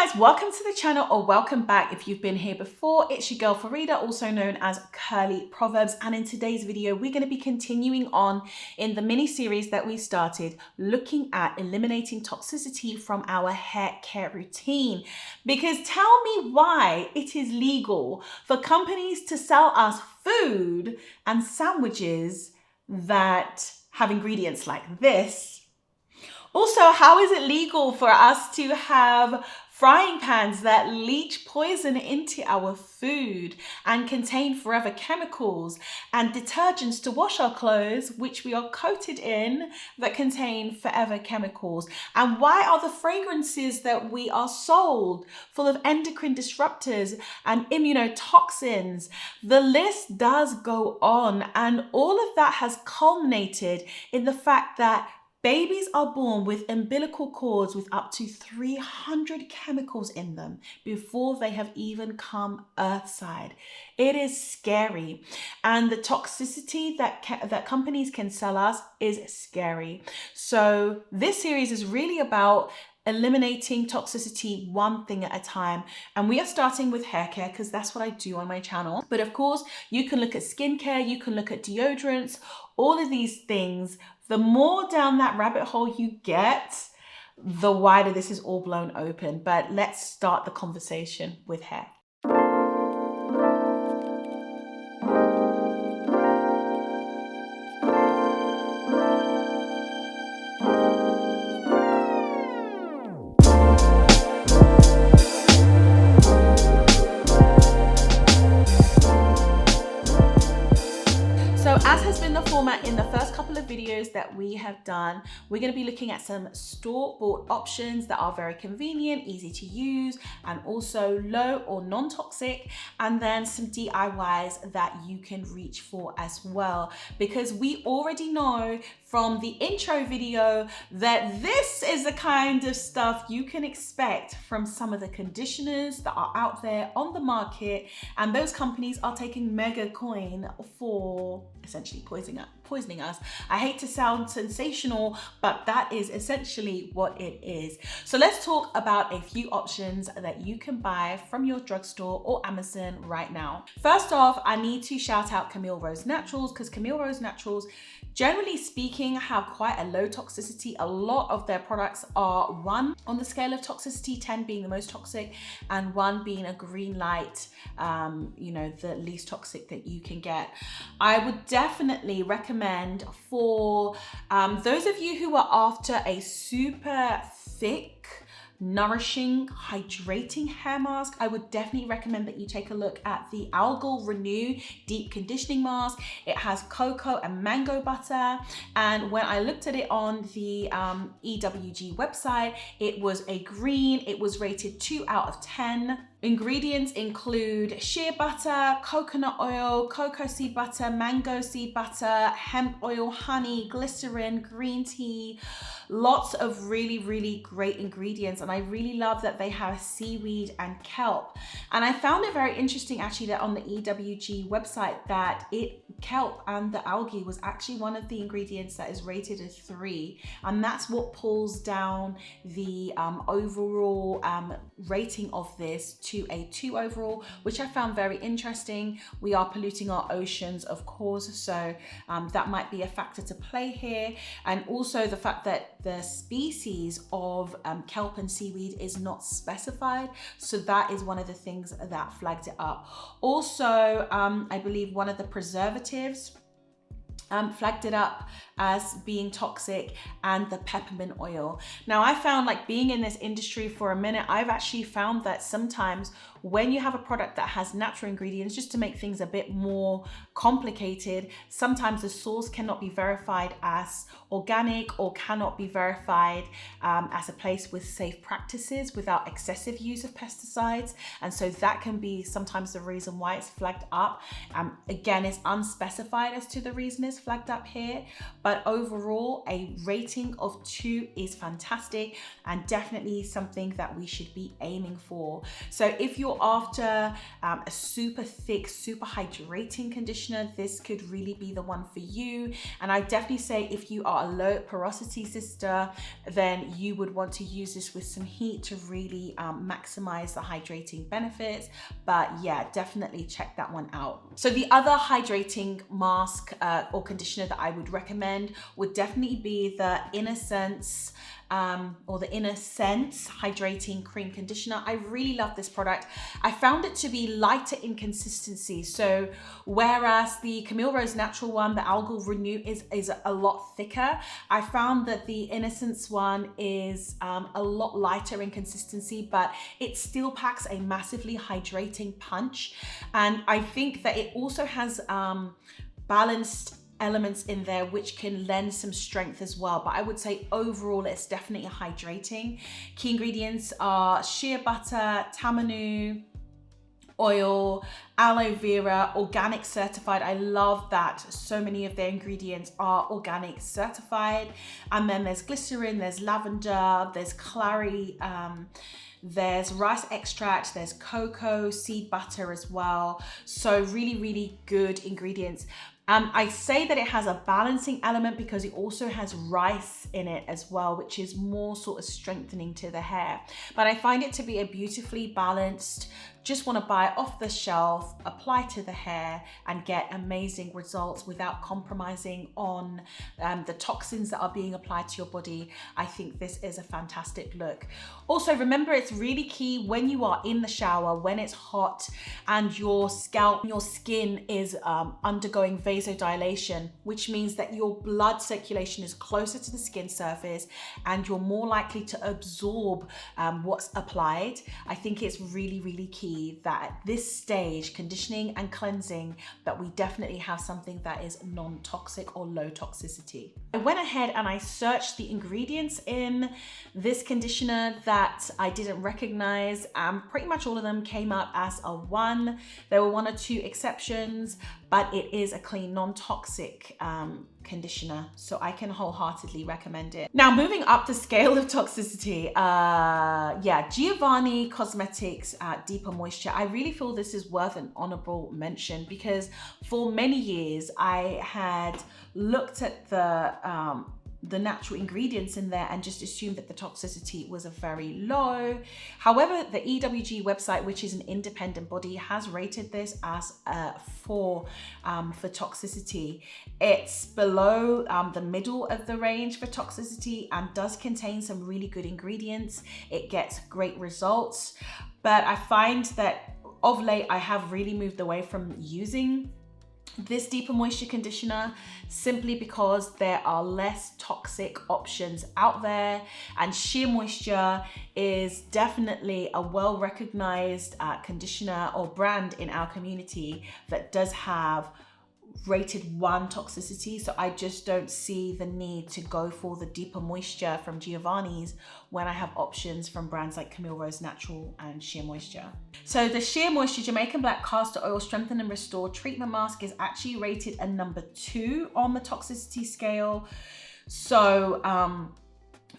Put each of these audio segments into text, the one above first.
guys, welcome to the channel, or welcome back if you've been here before. It's your girl Farida, also known as Curly Proverbs, and in today's video we're going to be continuing on in the mini series that we started, looking at eliminating toxicity from our hair care routine. Because tell me why it is legal for companies to sell us food and sandwiches that have ingredients like this. Also, how is it legal for us to have frying pans that leach poison into our food and contain forever chemicals, and detergents to wash our clothes, which we are coated in, that contain forever chemicals? And why are the fragrances that we are sold full of endocrine disruptors and immunotoxins? The list does go on, and all of that has culminated in the fact that babies are born with umbilical cords with up to 300 chemicals in them before they have even come earthside. It is scary. And the toxicity that companies can sell us is scary. So this series is really about eliminating toxicity one thing at a time. And we are starting with hair care because that's what I do on my channel. But of course, you can look at skincare, you can look at deodorants, all of these things. The more down that rabbit hole you get, the wider this is all blown open. But let's start the conversation with hair. As has been the format in the first couple of videos that we have done, we're going to be looking at some store-bought options that are very convenient, easy to use, and also low or non-toxic, and then some DIYs that you can reach for as well. Because we already know from the intro video that this is the kind of stuff you can expect from some of the conditioners that are out there on the market, and those companies are taking mega coin for essentially poisoning us. I hate to sound sensational, but that is essentially what it is. So let's talk about a few options that you can buy from your drugstore or Amazon right now. First off, I need to shout out Camille Rose Naturals, because Camille Rose Naturals, generally speaking, have quite a low toxicity. A lot of their products are 1 on the scale of toxicity, 10 being the most toxic and 1 being a green light, the least toxic that you can get. I would definitely recommend for those of you who are after a super thick, nourishing, hydrating hair mask, I would definitely recommend that you take a look at the Algal Renew Deep Conditioning Mask. It has cocoa and mango butter, and when I looked at it on the EWG website, it was a green. It was rated 2 out of 10. Ingredients include shea butter, coconut oil, cocoa seed butter, mango seed butter, hemp oil, honey, glycerin, green tea, lots of really, really great ingredients. And I really love that they have seaweed and kelp. And I found it very interesting actually that on the EWG website that kelp and the algae was actually one of the ingredients that is rated a 3. And that's what pulls down the overall rating of this to a 2 overall, which I found very interesting. We are polluting our oceans, of course, so that might be a factor to play here. And also the fact that the species of kelp and seaweed is not specified, so that is one of the things that flagged it up. Also, I believe one of the preservatives flagged it up as being toxic, and the peppermint oil. Now, I found, like, being in this industry for a minute, I've actually found that sometimes when you have a product that has natural ingredients, just to make things a bit more complicated, sometimes the source cannot be verified as organic or cannot be verified as a place with safe practices without excessive use of pesticides. And so that can be sometimes the reason why it's flagged up. Again, it's unspecified as to the reason is is flagged up here, but overall a rating of 2 is fantastic and definitely something that we should be aiming for. So if you're after a super thick, super hydrating conditioner, this could really be the one for you. And I definitely say if you are a low porosity sister, then you would want to use this with some heat to really maximize the hydrating benefits. But yeah, definitely check that one out. So the other hydrating mask or conditioner that I would recommend would definitely be the Innersense or the Innersense hydrating cream conditioner. I really love this product. I found it to be lighter in consistency. So whereas the Camille Rose natural one, the Algal Renew, is a lot thicker, I found that the Innersense one is a lot lighter in consistency, but it still packs a massively hydrating punch. And I think that it also has balanced elements in there which can lend some strength as well. But I would say overall it's definitely hydrating. Key ingredients are shea butter, tamanu oil, aloe vera, organic certified. I love that so many of their ingredients are organic certified. And then there's glycerin, there's lavender, there's clary, there's rice extract, there's cocoa, seed butter as well. So really, really good ingredients. I say that it has a balancing element because it also has rice in it as well, which is more sort of strengthening to the hair. But I find it to be a beautifully balanced, just want to buy it off the shelf, apply to the hair and get amazing results without compromising on the toxins that are being applied to your body. I think this is a fantastic look. Also, remember, it's really key when you are in the shower, when it's hot and your scalp, your skin is undergoing vasodilation, which means that your blood circulation is closer to the skin surface and you're more likely to absorb what's applied. I think it's really, really key that at this stage, conditioning and cleansing, that we definitely have something that is non-toxic or low toxicity. I went ahead and I searched the ingredients in this conditioner that I didn't recognize. Pretty much all of them came up as a 1. There were 1 or 2 exceptions, but it is a clean, non-toxic conditioner, so I can wholeheartedly recommend it. Now, moving up the scale of toxicity, yeah, Giovanni Cosmetics Deeper Moisture. I really feel this is worth an honorable mention because for many years I had looked at the natural ingredients in there and just assumed that the toxicity was a very low. However, the EWG website, which is an independent body, has rated this as a 4 for toxicity. It's below the middle of the range for toxicity and does contain some really good ingredients. It gets great results, but I find that of late I have really moved away from using this Deeper Moisture conditioner simply because there are less toxic options out there, and Shea Moisture is definitely a well-recognized conditioner or brand in our community that does have rated 1 toxicity. So I just don't see the need to go for the Deeper Moisture from Giovanni's when I have options from brands like Camille Rose Natural and Shea Moisture. So the Shea Moisture Jamaican Black Castor Oil Strengthen and Restore Treatment Mask is actually rated a number 2 on the toxicity scale. So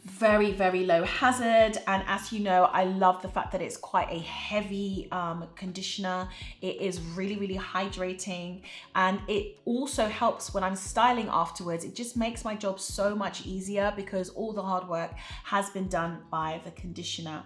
very, very low hazard. And as you know, I love the fact that it's quite a heavy conditioner. It is really, really hydrating, and it also helps when I'm styling afterwards. It just makes my job so much easier because all the hard work has been done by the conditioner.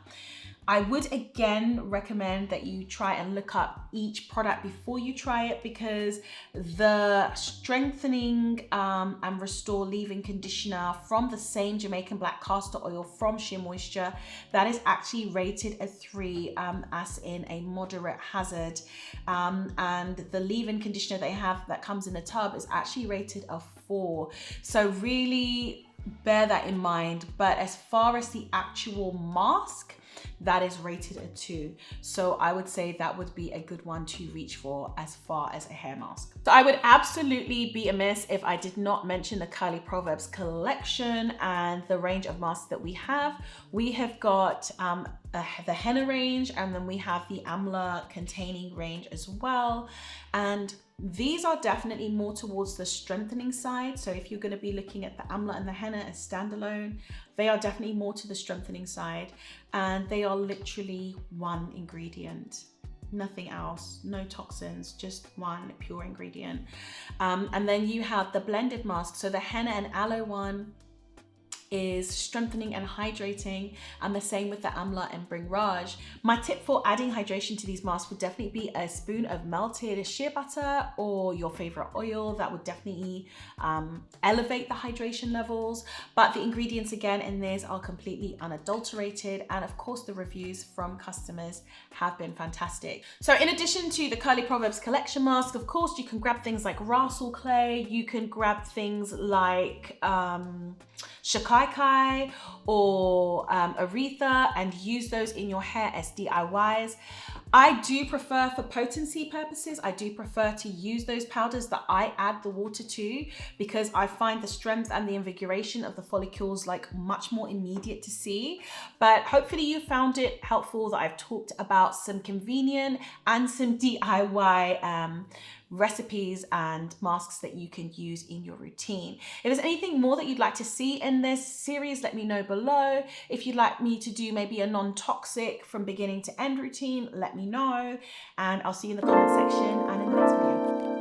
I would again recommend that you try and look up each product before you try it, because the strengthening and restore leave-in conditioner from the same Jamaican Black Castor Oil from Shea Moisture, that is actually rated a 3 as in a moderate hazard, and the leave-in conditioner they have that comes in a tub is actually rated a 4. So really bear that in mind. But as far as the actual mask, that is rated a 2. So I would say that would be a good one to reach for as far as a hair mask. So I would absolutely be amiss if I did not mention the Curly Proverbs collection and the range of masks that we have. We have got the henna range, and then we have the amla containing range as well. And these are definitely more towards the strengthening side. So if you're going to be looking at the amla and the henna as standalone, they are definitely more to the strengthening side. And they are literally one ingredient, nothing else, no toxins, just one pure ingredient. And then you have the blended mask. So the henna and aloe one is strengthening and hydrating, and the same with the amla and bring raj. My tip for adding hydration to these masks would definitely be a spoon of melted shea butter or your favorite oil. That would definitely elevate the hydration levels. But the ingredients again in this are completely unadulterated, and of course the reviews from customers have been fantastic. So in addition to the Curly Proverbs collection mask, of course you can grab things like Rasul clay, you can grab things like Shakai or Aretha, and use those in your hair as DIYs. I do prefer, for potency purposes, I do prefer to use those powders that I add the water to, because I find the strength and the invigoration of the follicles like much more immediate to see. But hopefully you found it helpful that I've talked about some convenient and some DIY recipes and masks that you can use in your routine. If there's anything more that you'd like to see in this series, let me know below. If you'd like me to do maybe a non-toxic from beginning to end routine, let me know, and I'll see you in the comment section and in the next video.